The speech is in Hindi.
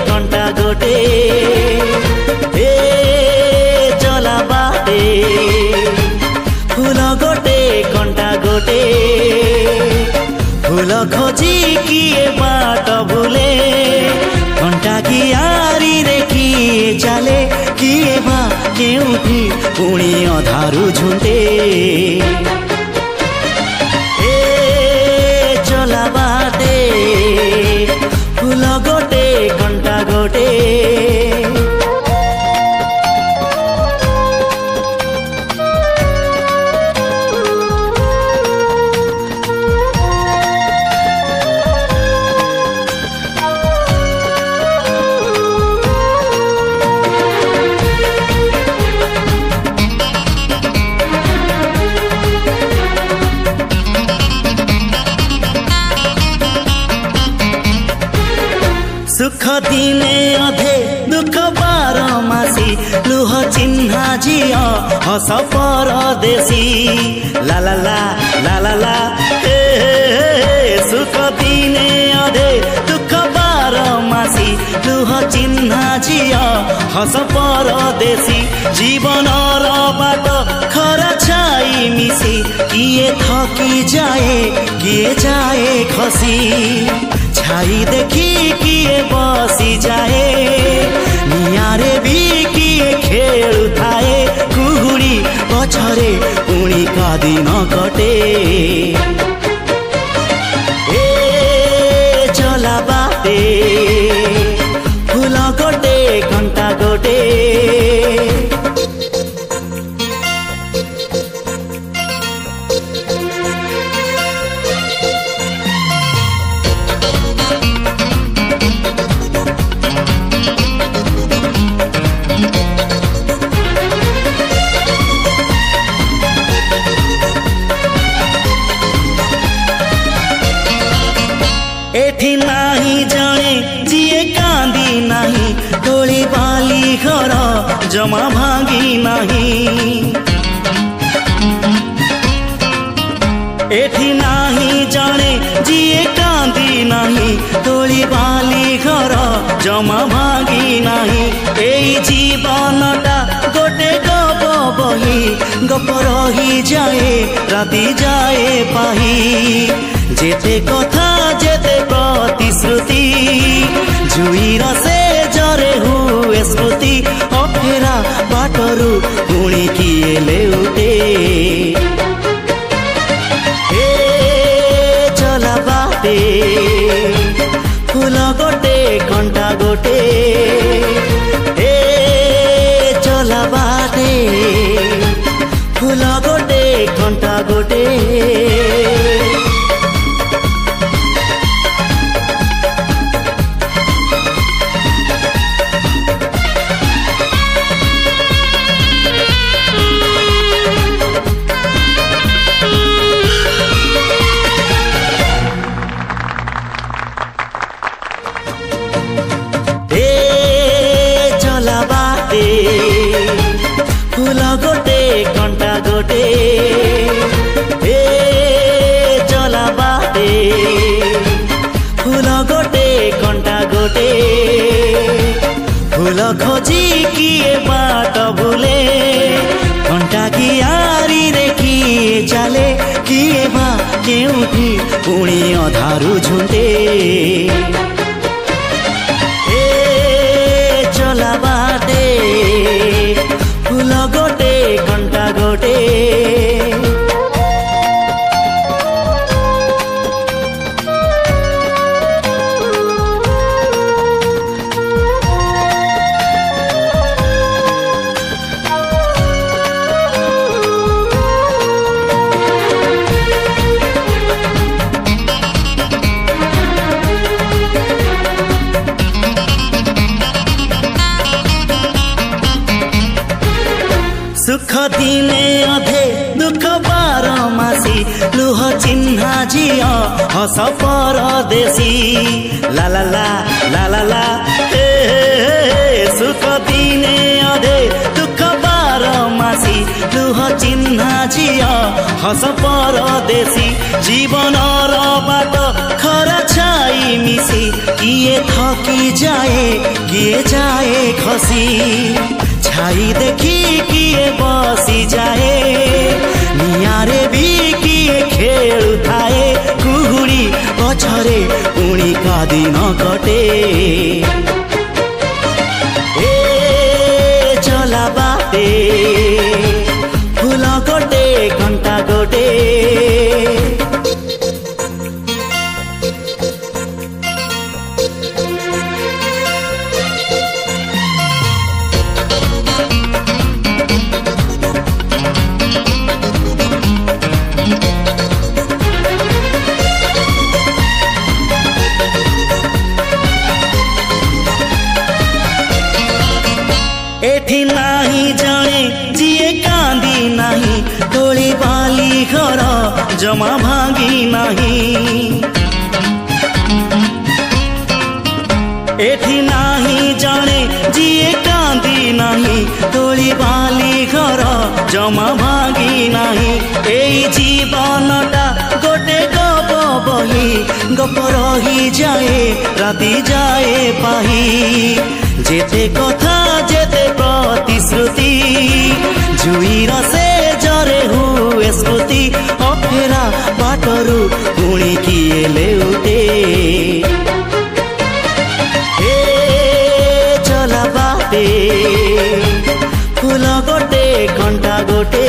कंटा गोटे ए चला बाटे फूल गोटे कंटा गोटे फूल खोजी किए बाट भूले कंटा कियारी रे किए चले किए बा केउठी पुणी अधारू झुंटे चला बाटे फूल गोटे कंटा गोटे सुख दिने अधे दुख बारमासी लुह चिन्हा झिଅ हस परदेशी ला ला ला ला ला ला सुख दिने अधे दुख बारमासी लुह चिन्हा झिଅ हस परदेशी जीवन बाट खरा छाई मिसी किए थकी जाए किए जाए खसी छाई देखी किए बसी जाए नियारे भी किए खेलु थाए कुहुड़ी पछरे पुणी का दिन कटे ए चला बाटे फूल गोटे कंटा गोटे एठी नाही जाने जिए कांदी नाही डोली बाली घर जमा भांगी नाही एठी नाही जाने जिए कांदी नाही डोली बाली घर जमा भांगी नाही एई जीवनटा गोटे गप बही गप रही जाए राति जाए पाही जेते कथा जेते प्रतिश्रुति जुईर से जरे हुए स्मृति अफेरा बाटरू पुणी किए लेउटे चला बाटे फूल गोटे कंटा गोटे चला बाटे फूल गोटे कंटा गोटे फूल गोटे कंटा गोटे चला बाटे फूल गोटे कंटा गोटे फूल खोजी किए बाट भूले कंटा कियारी रे किए चले किए बा केउठी पुणी अधारू झुंटे चला बाटे फूल गोटे कंटा गोटे सुख दिने अधे दुख बारमासी लुह चिन्हा झिଅ हस परदेशी ला ला ला ला ला ला सुख दिने अधे दुख बारमासी लुह चिन्हा झिଅ हस परदेशी जीवन बाट खरा छाई मिसी किए थकी जाए किए जाए खसी छाई देखी किए बसी जाए नियारे भी किए खेलु थाए कुहुड़ी पछरे पुणी का दिन कटे ए चला बाटे फूल गोटे घंटा गोटे एठी नाही जाने जिए कांदी नाही तोली बाली घर जमा भांगी नाही एठी नाही जाने जिए कांदी नाही तोली बाली घर जमा भांगी नाही एई जीवनटा गोटे गप बही गप रही जाए राति जाए पाही जेते कथा जेते प्रतिश्रुति जुईर से जरे हुए स्मृति अफेरा बाटरू पुणी किए लेउटे ए चला बाटे फूल गोटे घंटा गोटे